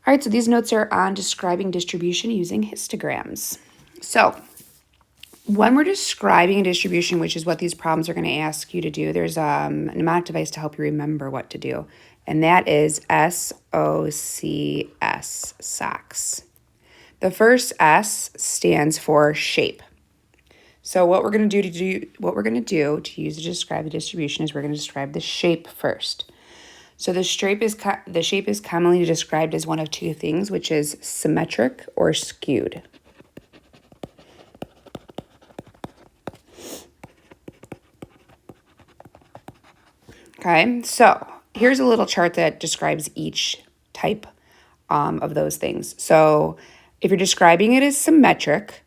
All right, so these notes are on describing distribution using histograms. So when we're describing a distribution, which is what these problems are going to ask you to do, there's an mnemonic device to help you remember what to do, and that is SOCS, SOCS. The first S stands for shape. So what we're going to do to use to describe the distribution is we're going to describe the shape first. So the shape is commonly described as one of two things, which is symmetric or skewed. Okay, so here's a little chart that describes each type of those things. So if you're describing it as symmetric,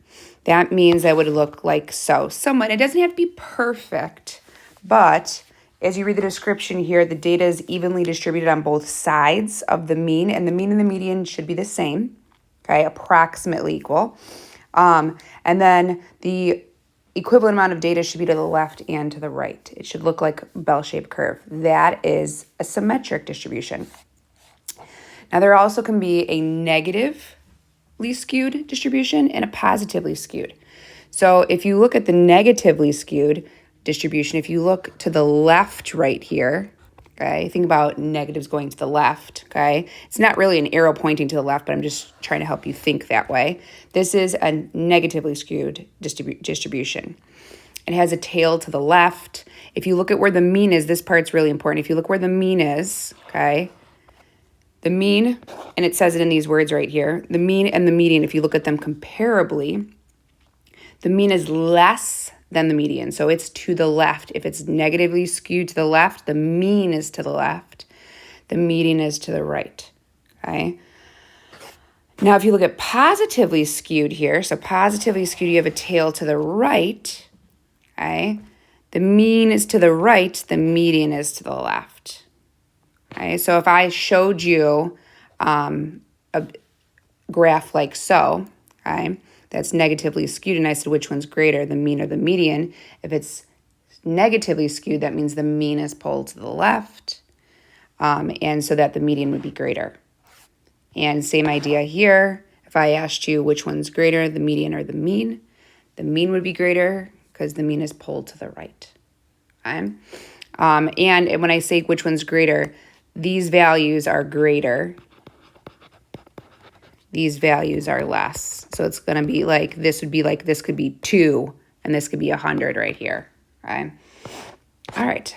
that means that would look like so. Somewhat, it doesn't have to be perfect, but as you read the description here, the data is evenly distributed on both sides of the mean, and the mean and the median should be the same, okay, approximately equal. And then the equivalent amount of data should be to the left and to the right. It should look like a bell-shaped curve. That is a symmetric distribution. Now, there also can be a negatively skewed distribution and a positively skewed. So if you look at the negatively skewed distribution, if you look to the left right here, okay, think about negatives going to the left, okay? It's not really an arrow pointing to the left, but I'm just trying to help you think that way. This is a negatively skewed distribution. It has a tail to the left. If you look at where the mean is, this part's really important. If you look where the mean is, okay, the mean, and it says it in these words right here, the mean and the median, if you look at them comparably, the mean is less than the median. So it's to the left. If it's negatively skewed to the left, the mean is to the left. The median is to the right, okay? Now, if you look at positively skewed here, so positively skewed, you have a tail to the right, okay? The mean is to the right, the median is to the left, okay? So if I showed you a graph like so, okay, that's negatively skewed, and I said which one's greater, the mean or the median. If it's negatively skewed, that means the mean is pulled to the left, and so that the median would be greater. And same idea here. If I asked you which one's greater, the median or the mean would be greater because the mean is pulled to the right. Okay? And when I say which one's greater, these values are greater. These values are less. So it's going to be like, this would be like, this could be 2, and this could be 100 right here, okay? All right.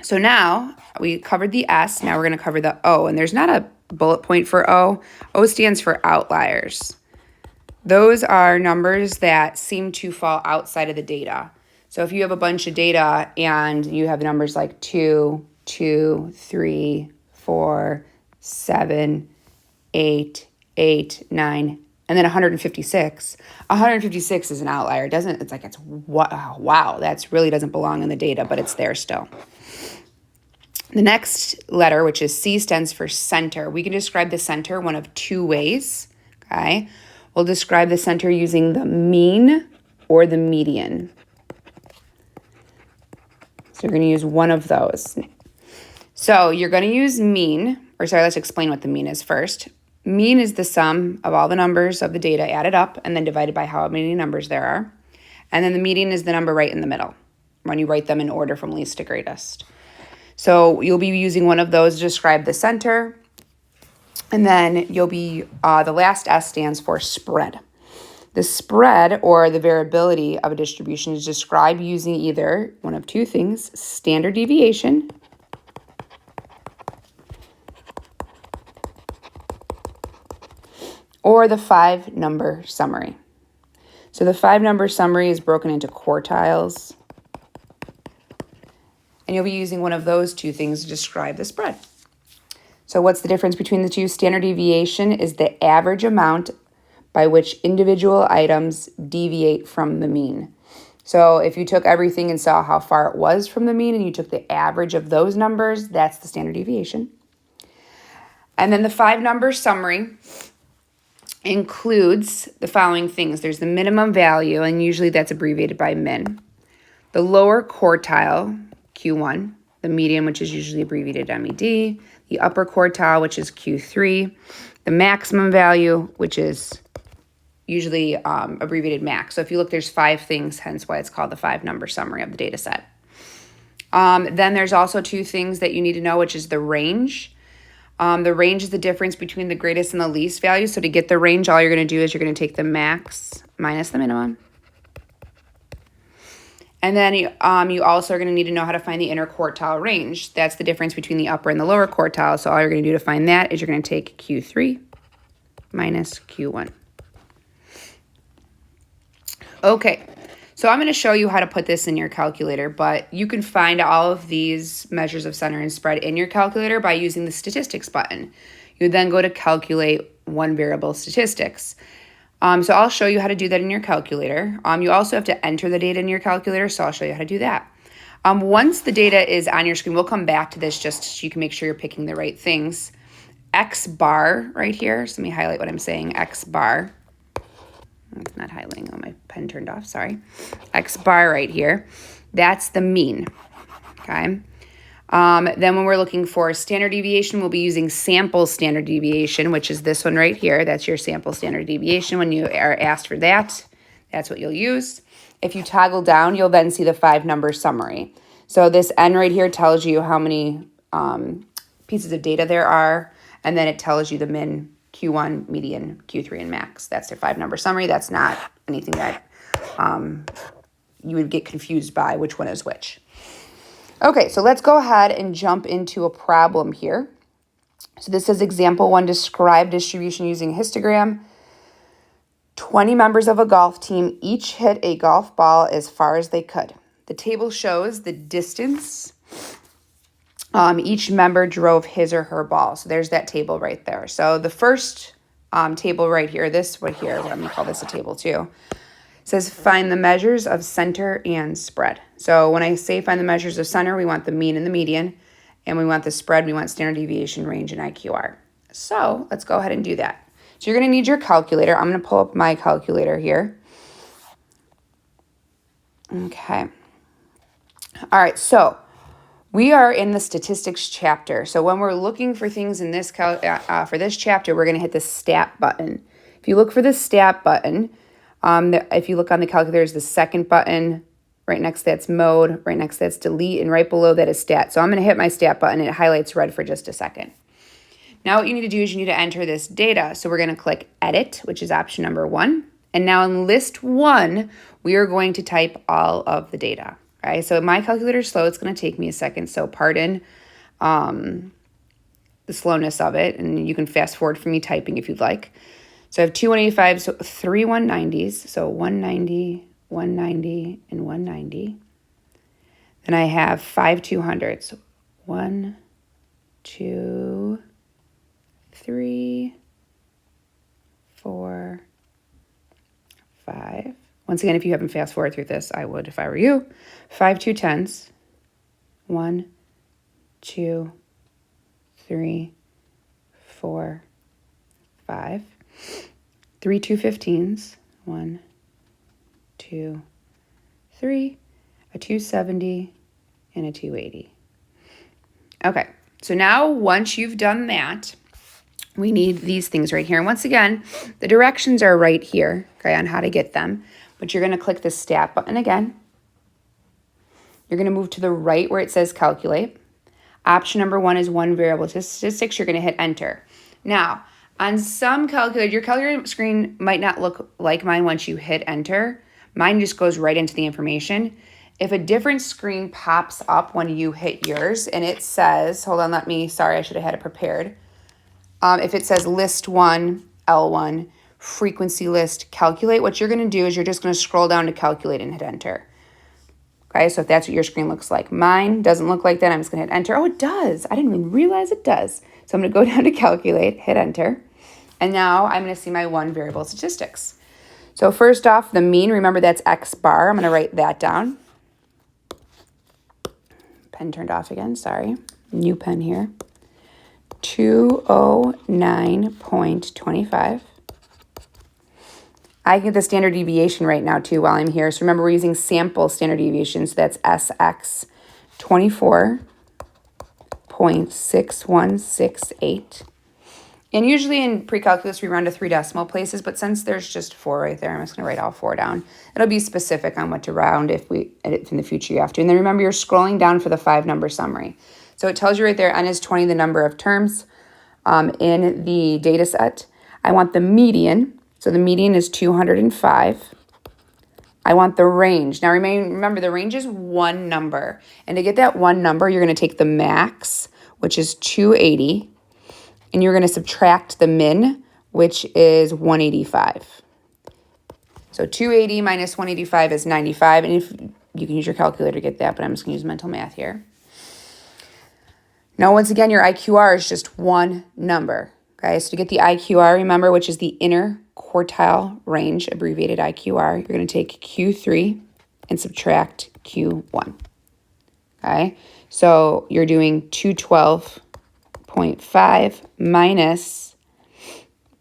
So now we covered the S. Now we're going to cover the O, and there's not a bullet point for O. O stands for outliers. Those are numbers that seem to fall outside of the data. So if you have a bunch of data and you have numbers like 2, 2, 3, 4, 7, 8, 9, and then 156. 156 is an outlier. It's wow, that's really doesn't belong in the data, but it's there still. The next letter, which is C, stands for center. We can describe the center one of two ways, okay? We'll describe the center using the mean or the median. So you're going to use one of those. So you're going to use let's explain what the mean is first. Mean is the sum of all the numbers of the data added up and then divided by how many numbers there are. And then the median is the number right in the middle when you write them in order from least to greatest. So you'll be using one of those to describe the center. And then you'll be, the last S stands for spread. The spread, or the variability of a distribution, is described using either one of two things: standard deviation or the 5-number summary. So the 5-number summary is broken into quartiles, and you'll be using one of those two things to describe the spread. So what's the difference between the two? Standard deviation is the average amount by which individual items deviate from the mean. So if you took everything and saw how far it was from the mean and you took the average of those numbers, that's the standard deviation. And then the 5-number summary includes the following things. There's the minimum value, and usually that's abbreviated by min. The lower quartile, Q1, the median, which is usually abbreviated MED, the upper quartile, which is Q3, the maximum value, which is usually abbreviated max. So if you look, there's 5 things, hence why it's called the 5-number summary of the data set. Then there's also 2 things that you need to know, which is the range. The range is the difference between the greatest and the least value. So to get the range, all you're going to do is you're going to take the max minus the minimum. And then you also are going to need to know how to find the interquartile range. That's the difference between the upper and the lower quartile. So all you're going to do to find that is you're going to take Q3 minus Q1. Okay, so I'm going to show you how to put this in your calculator, but you can find all of these measures of center and spread in your calculator by using the statistics button. You then go to calculate one variable statistics. So I'll show you how to do that in your calculator. You also have to enter the data in your calculator, so I'll show you how to do that. Once the data is on your screen, we'll come back to this just so you can make sure you're picking the right things. X bar right here, so let me highlight what I'm saying, X bar. It's not highlighting, oh, my pen turned off, sorry. X bar right here, that's the mean, okay? Then when we're looking for standard deviation, we'll be using sample standard deviation, which is this one right here. That's your sample standard deviation. When you are asked for that, that's what you'll use. If you toggle down, you'll then see the 5-number summary. So this N right here tells you how many pieces of data there are, and then it tells you the min, Q1, median, Q3, and max. That's their 5-number summary. That's not anything that you would get confused by which one is which. Okay, so let's go ahead and jump into a problem here. So this is example 1, describe distribution using histogram. 20 members of a golf team each hit a golf ball as far as they could. The table shows the distance each member drove his or her ball. So there's that table right there. So the first table right here, this one here, I'm going to call this a table 2, says find the measures of center and spread. So when I say find the measures of center, we want the mean and the median, and we want the spread, we want standard deviation, range, and IQR. So let's go ahead and do that. So you're going to need your calculator. I'm going to pull up my calculator here. Okay. All right, so we are in the statistics chapter. So when we're looking for things in this for this chapter, we're going to hit the stat button. If you look for the stat button, if you look on the calculator, there's the second button. Right next to that's mode. Right next to that's delete. And right below that is stat. So I'm going to hit my stat button. And it highlights red for just a second. Now what you need to do is you need to enter this data. So we're going to click edit, which is option number 1. And now in list 1, we are going to type all of the data. Okay, so my calculator is slow. It's going to take me a second. So pardon the slowness of it. And you can fast forward for me typing if you'd like. So I have 2 185s, so 3 190s. So 190, 190, and 190. Then I have 5 200s. 1, 2, 3, 4, 5. Once again, if you haven't fast forward through this, I would if I were you. 5 210s. 1, 2, 3, 4, 5. 3 215s. 1, 2, 3. A 270 and a 280. Okay, so now once you've done that, we need these things right here. And once again, the directions are right here, okay, on how to get them. But you're going to click the stat button again. You're going to move to the right where it says calculate. Option number 1 is one variable statistics. You're going to hit enter. Now, on some calculator, your calculator screen might not look like mine once you hit enter. Mine just goes right into the information. If a different screen pops up when you hit yours and it says, hold on, sorry, I should have had it prepared. If it says list 1, L1, frequency list, calculate, what you're going to do is you're just going to scroll down to calculate and hit enter. Okay, so if that's what your screen looks like. Mine doesn't look like that. I'm just going to hit enter. Oh, it does. I didn't even realize it does. So I'm going to go down to calculate, hit enter. And now I'm going to see my one variable statistics. So first off, the mean, remember that's X bar. I'm going to write that down. Pen turned off again, sorry. New pen here. 209.25. I get the standard deviation right now too while I'm here. So remember we're using sample standard deviation, so that's SX 24.5. 0.6168. And usually in pre-calculus, we round to 3 decimal places, but since there's just 4 right there, I'm just going to write all 4 down. It'll be specific on what to round if in the future you have to. And then remember, you're scrolling down for the 5-number summary. So it tells you right there, n is 20, the number of terms in the data set. I want the median. So the median is 205. I want the range. Now remember, the range is one number. And to get that one number, you're going to take the max, which is 280. And you're going to subtract the min, which is 185. So 280 minus 185 is 95. And if you can use your calculator to get that, but I'm just going to use mental math here. Now, once again, your IQR is just one number. Okay, so to get the IQR, remember, which is the inner quartile range, abbreviated IQR, you're going to take Q3 and subtract Q1. Okay, so you're doing 212.5 minus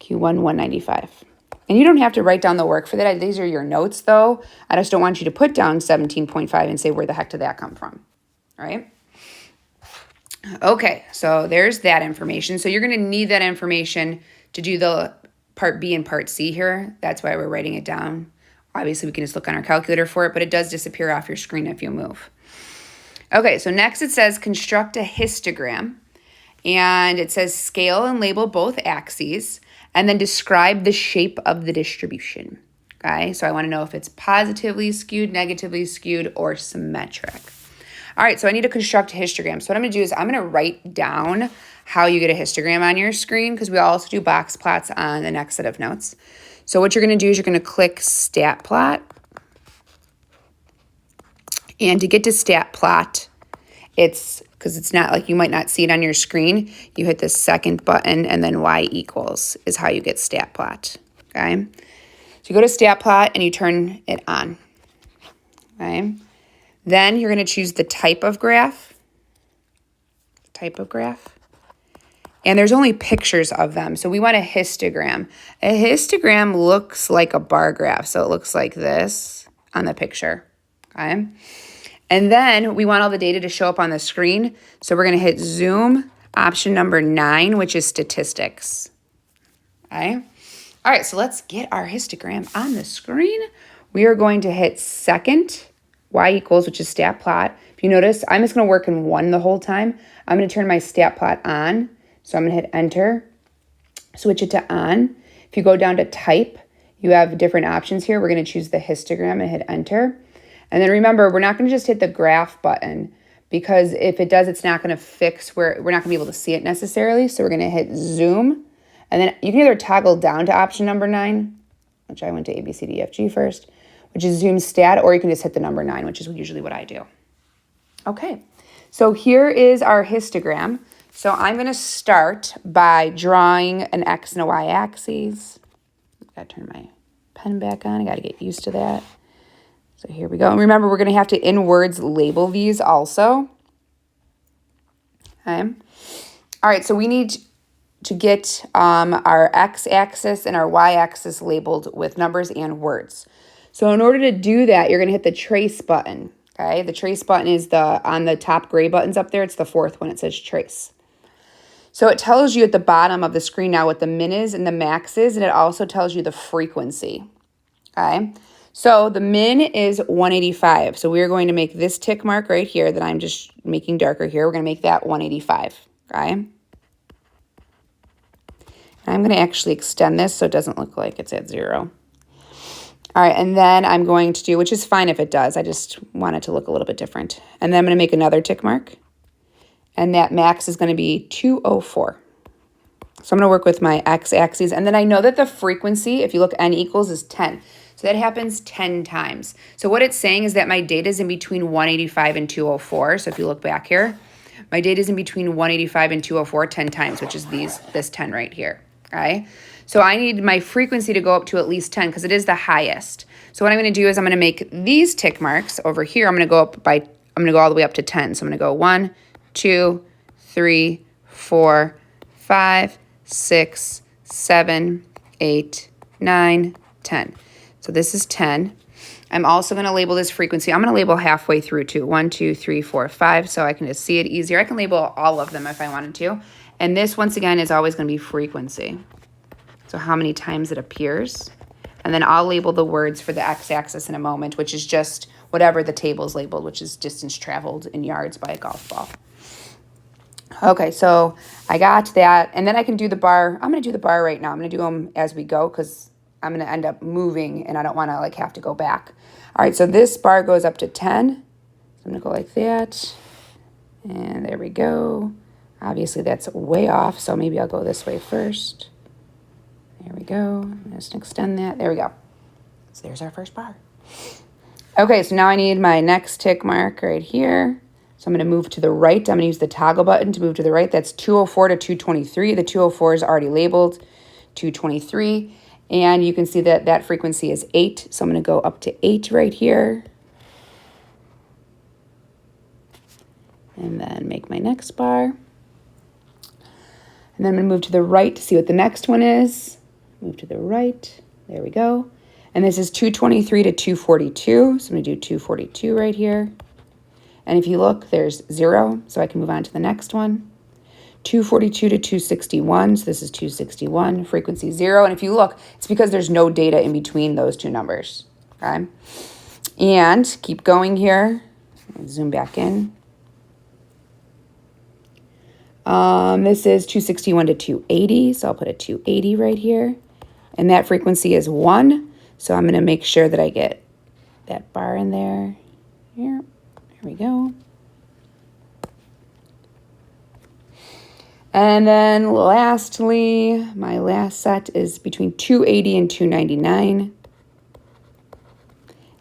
Q1, 195. And you don't have to write down the work for that. These are your notes, though. I just don't want you to put down 17.5 and say, where the heck did that come from? All right? Okay, so there's that information. So you're going to need that information to do the part B and part C here. That's why we're writing it down. Obviously, we can just look on our calculator for it, but it does disappear off your screen if you move. Okay, so next it says construct a histogram. And it says scale and label both axes, and then describe the shape of the distribution. Okay, so I want to know if it's positively skewed, negatively skewed, or symmetric. All right, so I need to construct a histogram. So what I'm going to do is I'm going to write down how you get a histogram on your screen, because we also do box plots on the next set of notes. So what you're going to do is you're going to click Stat Plot. And to get to Stat Plot, because it's not like you might not see it on your screen, you hit the second button and then Y equals is how you get Stat Plot. Okay, so you go to Stat Plot and you turn it on. Okay, then you're going to choose the type of graph. And there's only pictures of them. So we want a histogram. A histogram looks like a bar graph. So it looks like this on the picture. Okay. And then we want all the data to show up on the screen. So we're going to hit zoom, option number 9, which is statistics. Okay. All right. So let's get our histogram on the screen. We are going to hit second, Y equals, which is stat plot. If you notice, I'm just going to work in 1 the whole time. I'm going to turn my stat plot on. So I'm going to hit enter, switch it to on. If you go down to type, you have different options here. We're going to choose the histogram and hit enter. And then remember, we're not going to just hit the graph button, because if it does, it's not going to fix where we're not going to be able to see it necessarily. So we're going to hit zoom. And then you can either toggle down to option number 9, which I went to A, B, C, D, F, G first, which is zoom stat, or you can just hit the number 9, which is usually what I do. Okay, so here is our histogram. So I'm going to start by drawing an X and a Y axis. Got to turn my pen back on. I got to get used to that. So here we go. And remember, we're going to have to in words label these also. Okay. All right, so we need to get our X-axis and our Y-axis labeled with numbers and words. So in order to do that, you're going to hit the trace button. Okay, the trace button is on the top gray buttons up there. It's the 4th one. It says trace. So it tells you at the bottom of the screen now what the min is and the max is, and it also tells you the frequency. Okay, so the min is 185. So we're going to make this tick mark right here that I'm just making darker here. We're going to make that 185. Okay, and I'm going to actually extend this so it doesn't look like it's at 0. All right, and then I'm going to do, which is fine if it does, I just want it to look a little bit different. And then I'm going to make another tick mark. And that max is going to be 204. So I'm going to work with my x-axis. And then I know that the frequency, if you look, n equals is 10. So that happens 10 times. So what it's saying is that my data is in between 185 and 204. So if you look back here, my data is in between 185 and 204 10 times, which is this 10 right here. Okay. So I need my frequency to go up to at least 10 because it is the highest. So what I'm going to do is I'm going to make these tick marks over here. I'm going to go all the way up to 10. So I'm going to go 1, 2, 3, 4, 5, 6, 7, 8, 9, 10. So this is 10. I'm also going to label this frequency. I'm going to label halfway through too. 1, 2, 3, 4, 5, so I can just see it easier. I can label all of them if I wanted to. And this, once again, is always going to be frequency. So how many times it appears. And then I'll label the words for the x-axis in a moment, which is just whatever the table is labeled, which is distance traveled in yards by a golf ball. Okay, so I got that. And then I can do the bar. I'm going to do the bar right now. I'm going to do them as we go because I'm going to end up moving and I don't want to like have to go back. All right, so this bar goes up to 10. So I'm going to go like that. And there we go. Obviously, that's way off, so maybe I'll go this way first. There we go. Just extend that. There we go. So there's our first bar. Okay, so now I need my next tick mark right here. So I'm going to move to the right. I'm going to use the toggle button to move to the right. That's 204 to 223. The 204 is already labeled 223. And you can see that that frequency is 8. So I'm going to go up to 8 right here. And then make my next bar. And then I'm going to move to the right to see what the next one is. Move to the right. There we go. And this is 223 to 242. So I'm going to do 242 right here. And if you look, there's 0. So I can move on to the next one. 242 to 261. So this is 261. Frequency 0. And if you look, it's because there's no data in between those two numbers. Okay. And keep going here. Zoom back in. This is 261 to 280. So I'll put a 280 right here. And that frequency is 1. So I'm going to make sure that I get that bar in there. Here. There we go. And then lastly, my last set is between 280 and 299.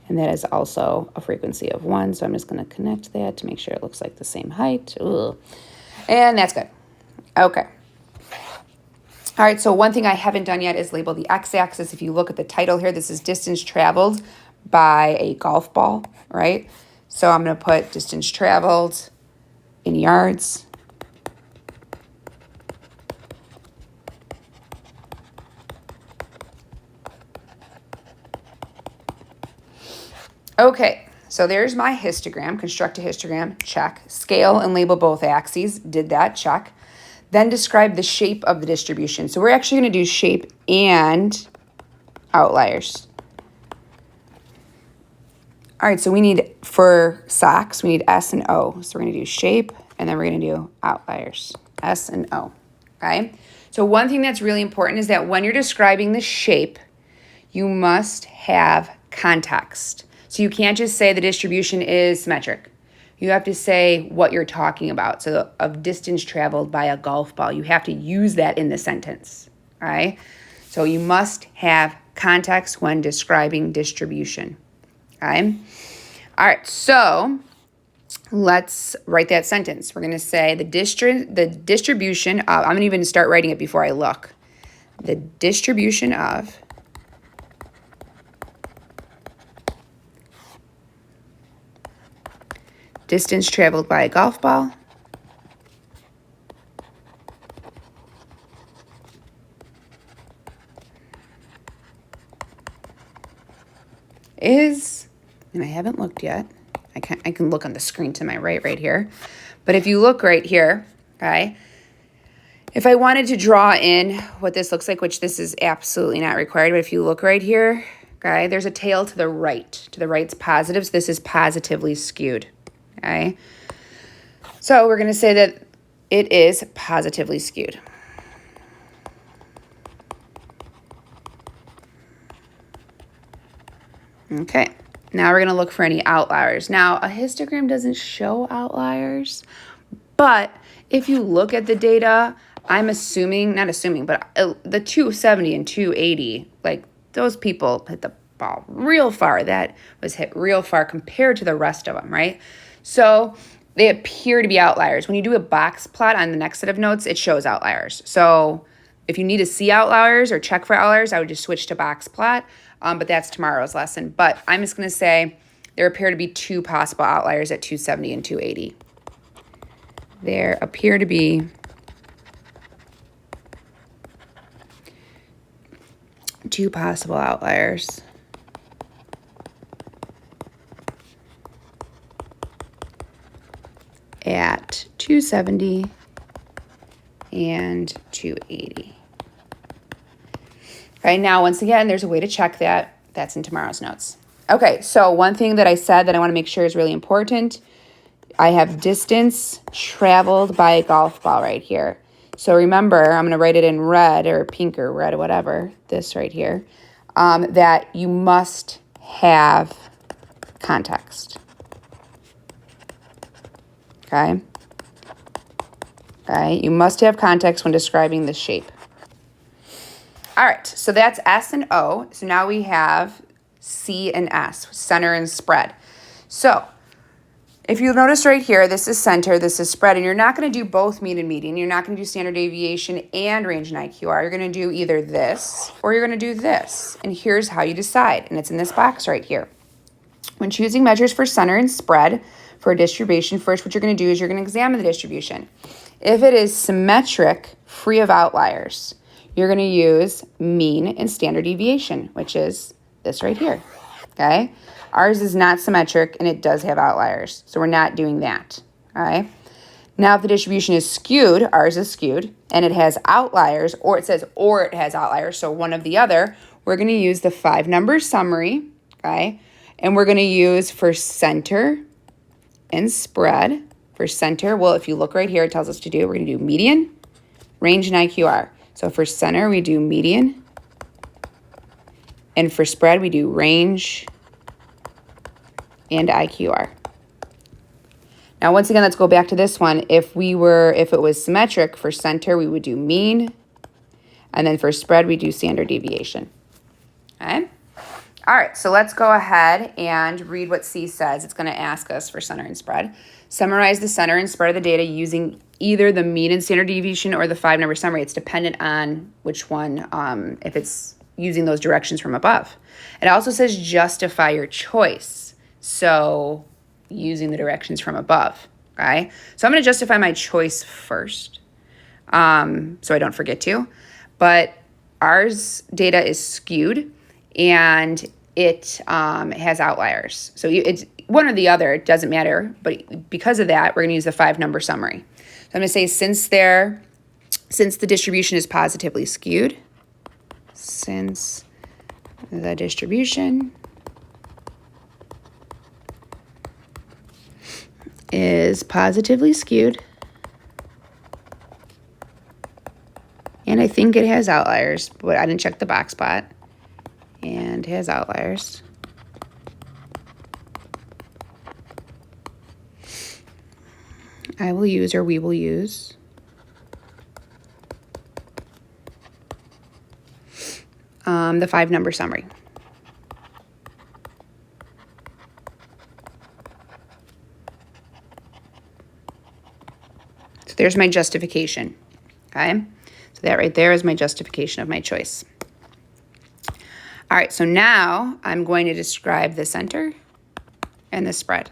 And that is also a frequency of 1. So I'm just going to connect that to make sure it looks like the same height. Ugh. And that's good. Okay. All right, so one thing I haven't done yet is label the x-axis. If you look at the title here, this is distance traveled by a golf ball, right? So I'm going to put distance traveled in yards. Okay, so there's my histogram. Construct a histogram, check. Scale and label both axes, did that, check. Then describe the shape of the distribution. So we're actually going to do shape and outliers. All right, so we need, for socks, we need S and O. So we're going to do shape, and then we're going to do outliers, S and O, okay? So one thing that's really important is that when you're describing the shape, you must have context. So you can't just say the distribution is symmetric. You have to say what you're talking about. So of distance traveled by a golf ball, you have to use that in the sentence, all right? So you must have context when describing distribution, okay? All right, so let's write that sentence. We're going to say the distribution of, I'm going to even start writing it before I look. The distribution of distance traveled by a golf ball is, and I haven't looked yet. I can look on the screen to my right here. But if you look right here, okay, if I wanted to draw in what this looks like, which this is absolutely not required, but if you look right here, okay, there's a tail to the right. To the right's positive, so this is positively skewed. Okay, so we're going to say that it is positively skewed. Okay, now we're going to look for any outliers. Now, a histogram doesn't show outliers, but if you look at the data, I'm assuming, not assuming, but the 270 and 280, like those people hit the ball real far. That was hit real far compared to the rest of them, right? So they appear to be outliers. When you do a box plot on the next set of notes, it shows outliers. So if you need to see outliers or check for outliers, I would just switch to box plot, but that's tomorrow's lesson. But I'm just going to say there appear to be 2 possible outliers at 270 and 280. There appear to be 2 possible outliers 270, and 280. Okay, now once again, there's a way to check that. That's in tomorrow's notes. Okay, so one thing that I said that I want to make sure is really important, I have distance traveled by a golf ball right here. So remember, I'm going to write it in red or pink or red or whatever, this right here, that you must have context. Okay? Okay, you must have context when describing the shape. All right, so that's S and O. So now we have C and S, center and spread. So if you notice right here, this is center, this is spread, and you're not going to do both mean and median. You're not going to do standard deviation and range and IQR. You're going to do either this or you're going to do this. And here's how you decide, and it's in this box right here. When choosing measures for center and spread for a distribution, first what you're going to do is you're going to examine the distribution. If it is symmetric, free of outliers, you're going to use mean and standard deviation, which is this right here, okay? Ours is not symmetric, and it does have outliers, so we're not doing that, all right? Now, if the distribution is skewed, ours is skewed, and it has outliers, or it says or it has outliers, so one of the other, we're going to use the 5-number summary, okay? And we're going to use for center and spread. For center, well, if you look right here, it tells us to do, we're going to do median, range, and IQR. So for center, we do median. And for spread, we do range and IQR. Now, once again, let's go back to this one. If it was symmetric, for center, we would do mean. And then for spread, we do standard deviation. Okay? All right, so let's go ahead and read what C says. It's going to ask us for center and spread. Summarize the center and spread of the data using either the mean and standard deviation or the 5-number summary. It's dependent on which one, if it's using those directions from above. It also says justify your choice. So using the directions from above, okay? So I'm going to justify my choice first so I don't forget to. But ours data is skewed, and it has outliers. So it's one or the other, it doesn't matter. But because of that, we're going to use the 5-number summary. So I'm going to say since the distribution is positively skewed, since the distribution is positively skewed, and I think it has outliers, but I didn't check the box spot, and has outliers. I will use, or we will use, the 5-number summary. So there's my justification, okay? So that right there is my justification of my choice. All right, so now I'm going to describe the center and the spread.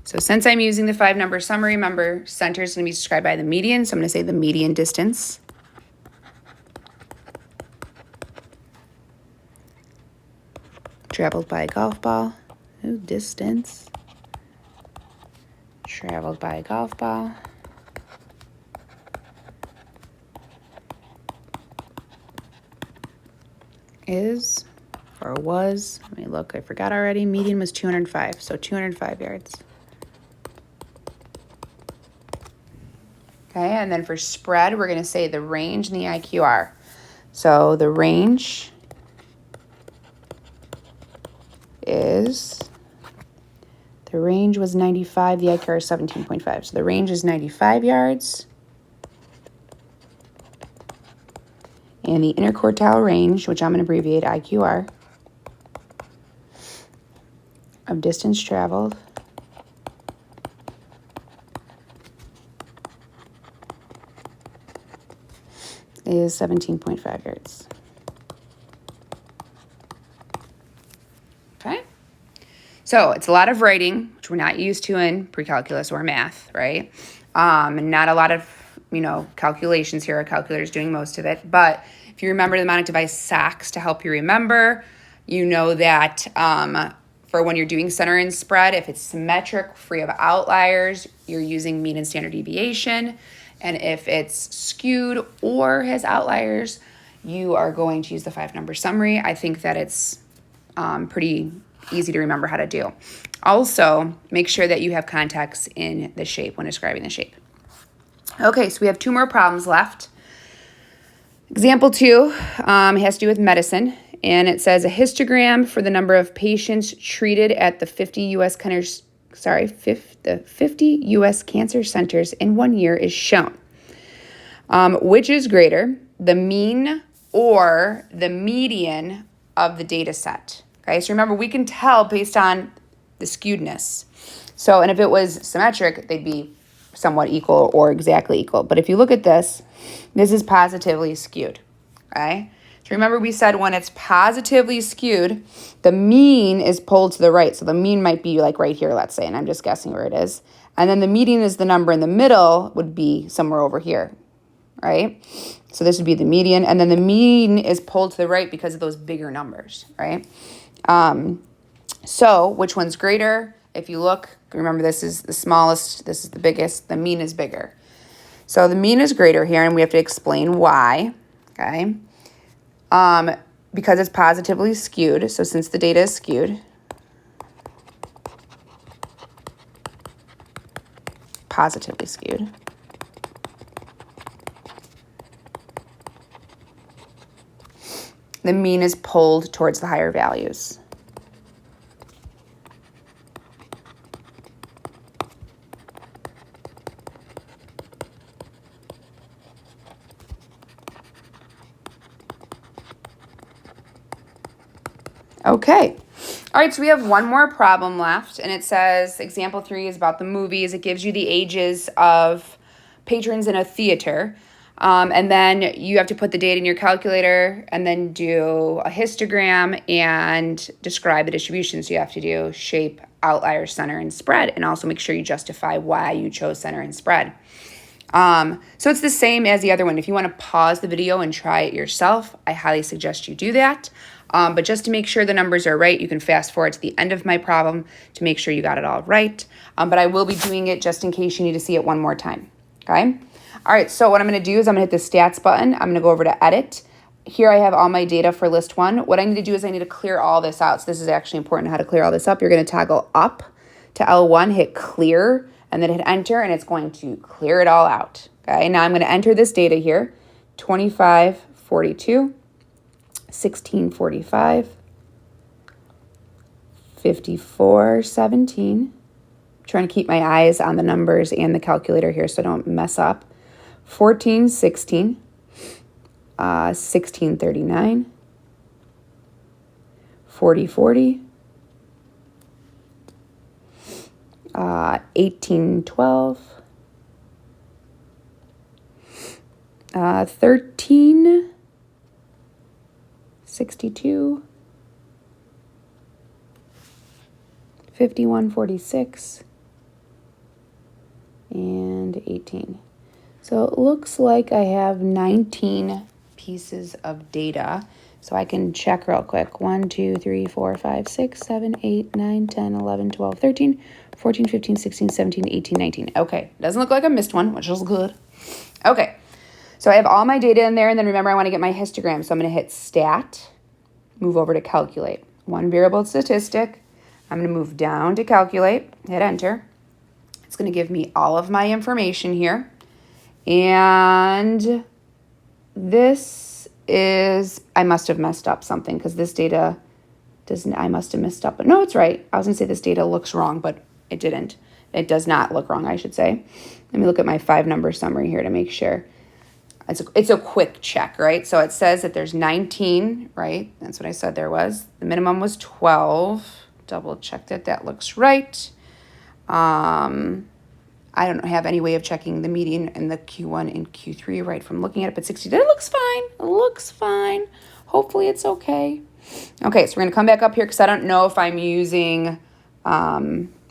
So since I'm using the 5-number summary, remember, center is going to be described by the median, so I'm going to say the median distance. Traveled by a golf ball. Ooh, distance. Traveled by a golf ball. Is, or was, let me look, I forgot already, median was 205, so 205 yards. Okay, and then for spread, we're going to say the range and the IQR. So the range was 95, the IQR is 17.5. So the range is 95 yards. And the interquartile range, which I'm going to abbreviate IQR, of distance traveled is 17.5 yards. Okay? So it's a lot of writing, which we're not used to in pre-calculus or math, right? And not a lot of, calculations here. Our calculator's doing most of it. But if you remember the mnemonic device SACS to help you remember, you know that for when you're doing center and spread. If it's symmetric, free of outliers, you're using mean and standard deviation. And if it's skewed or has outliers, you are going to use the 5-number summary. I think that it's pretty easy to remember how to do. Also, make sure that you have context in the shape when describing the shape. Okay, so we have 2 more problems left. Example 2 has to do with medicine, and it says a histogram for the number of patients treated at the 50 U.S. cancer centers in 1 year is shown. Which is greater, the mean or the median of the data set? Okay, so remember, we can tell based on the skewedness. So, and if it was symmetric, they'd be somewhat equal or exactly equal. But if you look at this, this is positively skewed, okay? So remember, we said when it's positively skewed, the mean is pulled to the right. So the mean might be like right here, let's say, and I'm just guessing where it is. And then the median is the number in the middle would be somewhere over here, right? So this would be the median. And then the mean is pulled to the right because of those bigger numbers, right? So which one's greater? If you look, remember this is the smallest, this is the biggest, the mean is bigger. So the mean is greater here, and we have to explain why, okay? Because it's positively skewed, so since the data is skewed, positively skewed, the mean is pulled towards the higher values. Okay. All right, so we have one more problem left, and it says example 3 is about the movies. It gives you the ages of patrons in a theater. And then you have to put the data in your calculator and then do a histogram and describe the distribution. So you have to do shape, outlier, center, and spread, and also make sure you justify why you chose center and spread. So it's the same as the other one. If you want to pause the video and try it yourself, I highly suggest you do that. But just to make sure the numbers are right, you can fast forward to the end of my problem to make sure you got it all right. But I will be doing it just in case you need to see it one more time, okay? All right, so what I'm going to do is I'm going to hit the stats button. I'm going to go over to edit. Here I have all my data for list 1. What I need to do is I need to clear all this out. So this is actually important how to clear all this up. You're going to toggle up to L1, hit clear, and then hit enter, and it's going to clear it all out. Okay, now I'm going to enter this data here, 2542, 1645, 5417. Trying to keep my eyes on the numbers and the calculator here so I don't mess up. 1416, 1639, 4040, 1812, 1362, 5146, and 18. So it looks like I have 19 pieces of data. So I can check real quick. 1, 2, 3, 4, 5, 6, 7, 8, 9, 10, 11, 12, 13, 14, 15, 16, 17, 18, 19. Okay, doesn't look like I missed one, which is good. Okay, so I have all my data in there, and then remember I want to get my histogram. So I'm going to hit stat, move over to calculate. One variable statistic. I'm going to move down to calculate, hit enter. It's going to give me all of my information here. And this is, I must have messed up something because this data doesn't, I must have messed up. But no, it's right. I was going to say this data looks wrong, but it didn't. It does not look wrong, I should say. Let me look at my 5-number summary here to make sure. It's a quick check, right? So it says that there's 19, right? That's what I said there was. The minimum was 12. Double check that that looks right. I don't have any way of checking the median and the Q1 and Q3 right from looking at it, but 60, that looks fine. It looks fine. Hopefully it's okay. Okay, so we're going to come back up here because I don't know if I'm using,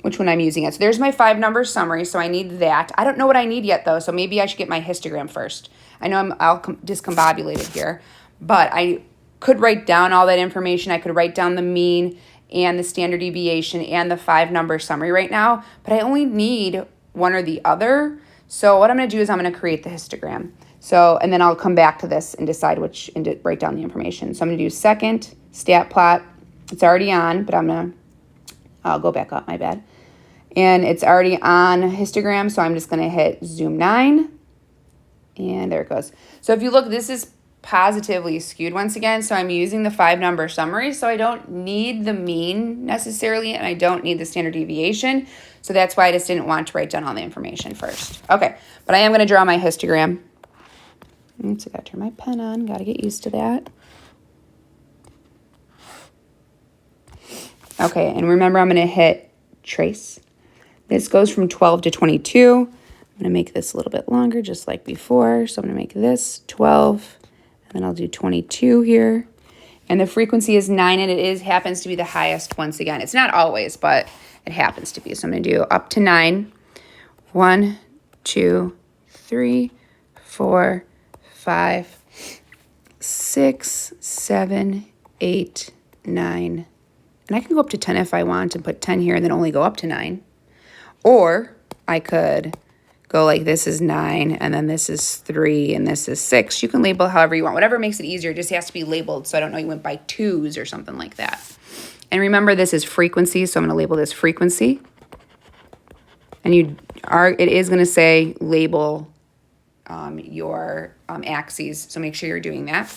which one I'm using it. So there's my 5-number summary, so I need that. I don't know what I need yet, though, so maybe I should get my histogram first. I know I'm all discombobulated here, but I could write down all that information. I could write down the mean and the standard deviation and the 5-number summary right now, but I only need one or the other. So what I'm going to do is I'm going to create the histogram. So, and then I'll come back to this and decide which, and write down the information. So I'm going to do second stat plot. It's already on, but I'll go back up, my bad. And it's already on histogram, so I'm just going to hit zoom 9. And there it goes. So if you look, this is positively skewed once again. So I'm using the 5-number summary. So I don't need the mean necessarily, and I don't need the standard deviation. So that's why I just didn't want to write down all the information first. Okay, but I am going to draw my histogram. Oops, I got to turn my pen on. Got to get used to that. Okay, and remember I'm going to hit trace. This goes from 12 to 22. I'm going to make this a little bit longer just like before. So I'm going to make this 12, and then I'll do 22 here. And the frequency is 9, and it happens to be the highest once again. It's not always, but it happens to be. So I'm going to do up to 9. 1, 2, 3, 4, 5, 6, 7, 8, 9. And I can go up to 10 if I want and put 10 here and then only go up to 9. Or I could go like this is 9 and then this is 3 and this is 6. You can label however you want. Whatever makes it easier. It just has to be labeled so I don't know you went by 2s or something like that. And remember, this is frequency, so I'm going to label this frequency. And it is going to say label your axes, so make sure you're doing that.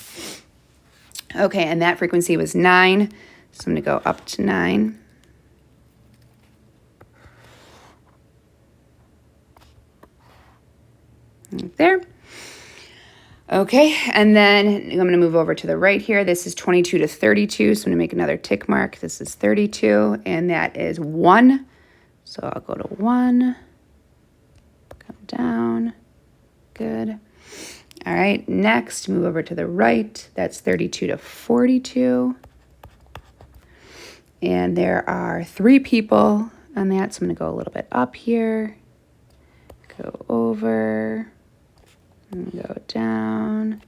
Okay, and that frequency was 9, so I'm going to go up to 9. Right there. Okay, and then I'm going to move over to the right here. This is 22 to 32, so I'm going to make another tick mark. This is 32, and that is 1. So I'll go to 1, come down, good. All right, next, move over to the right. That's 32 to 42. And there are 3 people on that, so I'm going to go a little bit up here, go over, and go down,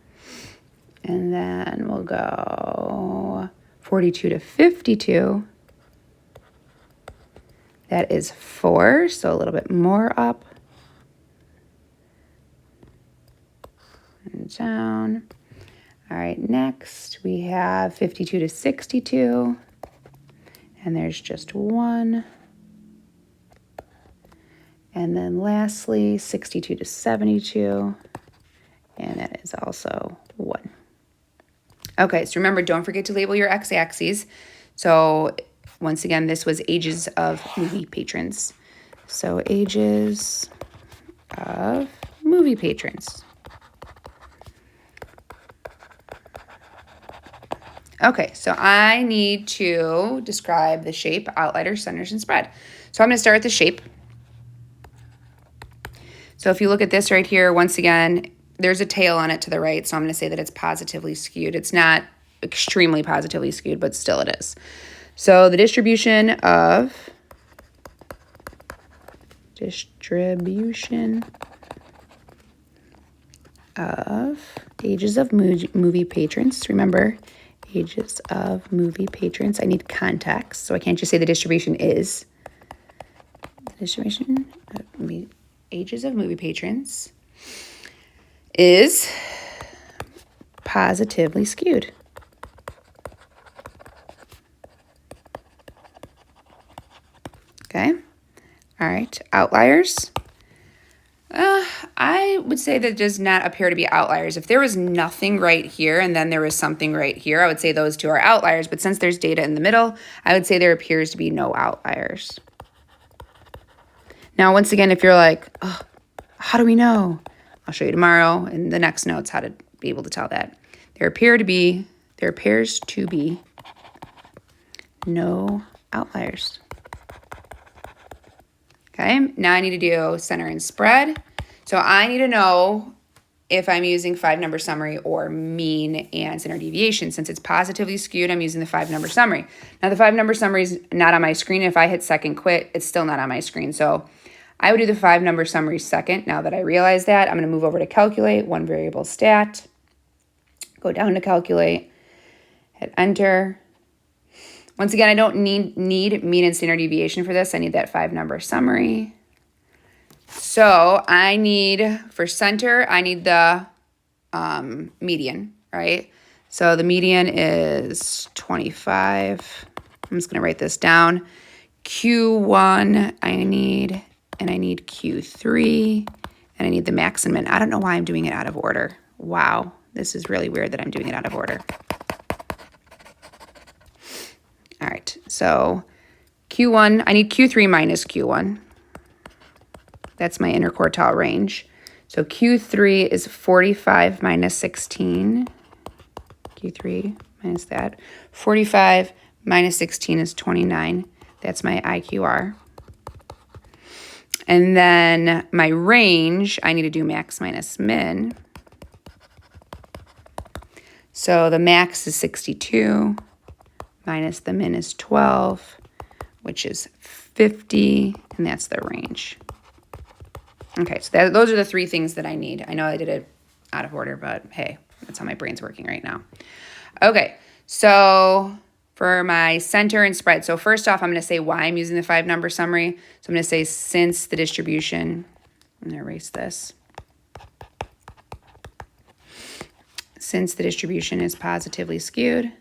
and then we'll go 42 to 52. That is 4, so a little bit more up and down. All right, next we have 52 to 62, and there's just 1. And then lastly, 62 to 72, and that is also 1. Okay, so remember, don't forget to label your x-axes. So once again, this was ages of movie patrons. So ages of movie patrons. Okay, so I need to describe the shape, outlier, centers, and spread. So I'm going to start with the shape. So if you look at this right here, once again, there's a tail on it to the right, so I'm going to say that it's positively skewed. It's not extremely positively skewed, but still it is. So the distribution of ages of movie patrons. Remember, ages of movie patrons. I need context, so I can't just say the distribution is. The distribution of ages of movie patrons is positively skewed. Okay. All right. Outliers. I would say that does not appear to be outliers. If there was nothing right here and then there was something right here, I would say those two are outliers. But since there's data in the middle, I would say there appears to be no outliers. Now, once again, if you're like, oh, how do we know? I'll show you tomorrow in the next notes how to be able to tell that. There appears to be no outliers. Okay, now I need to do center and spread. So I need to know if I'm using 5-number summary or mean and standard deviation. Since it's positively skewed, I'm using the 5-number summary. Now the 5-number summary is not on my screen. If I hit second quit, it's still not on my screen. So I would do the 5-number summary second. Now that I realize that, I'm going to move over to calculate, one variable stat, go down to calculate, hit enter. Once again, I don't need mean and standard deviation for this. I need that 5-number summary. So I need, for center, I need the median, right? So the median is 25. I'm just going to write this down. Q1 I need, and I need Q3, and I need the max and min. I don't know why I'm doing it out of order. Wow, this is really weird that I'm doing it out of order. All right, so Q1, I need Q3 minus Q1. That's my interquartile range. So Q3 is 45 minus 16. Q3 minus that. 45 minus 16 is 29. That's my IQR. And then my range, I need to do max minus min. So the max is 62 minus the min is 12, which is 50, and that's the range. Okay, so those are the 3 things that I need. I know I did it out of order, but hey, that's how my brain's working right now. Okay, so for my center and spread. So first off, I'm going to say why I'm using the 5-number summary. So I'm going to say since the distribution, I'm going to erase this. Since the distribution is positively skewed,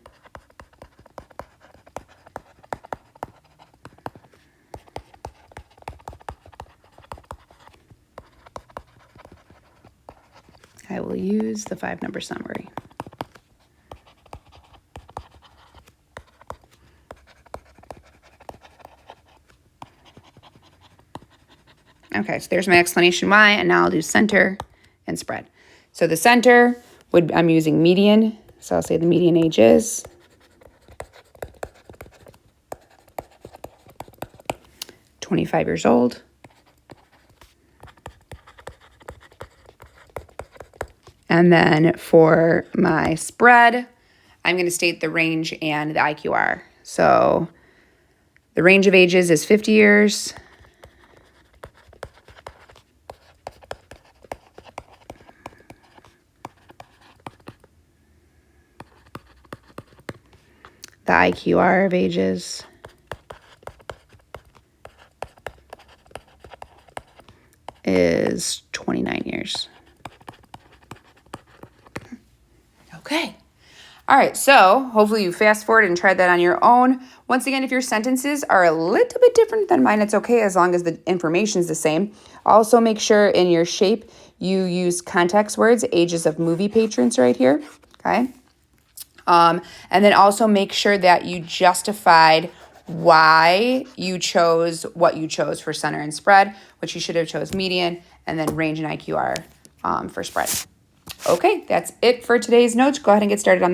I will use the 5-number summary. Okay, so there's my explanation why, and now I'll do center and spread. So the center, I'm using median, so I'll say the median age is 25 years old. And then for my spread, I'm going to state the range and the IQR. So the range of ages is 50 years. The IQR of ages is 29 years. Okay. All right, so hopefully you fast forward and tried that on your own. Once again, if your sentences are a little bit different than mine, it's okay as long as the information is the same. Also make sure in your shape you use context words, ages of movie patrons right here, okay? And then also make sure that you justified why you chose what you chose for center and spread, which you should have chose median, and then range and IQR for spread. Okay, that's it for today's notes. Go ahead and get started on the home.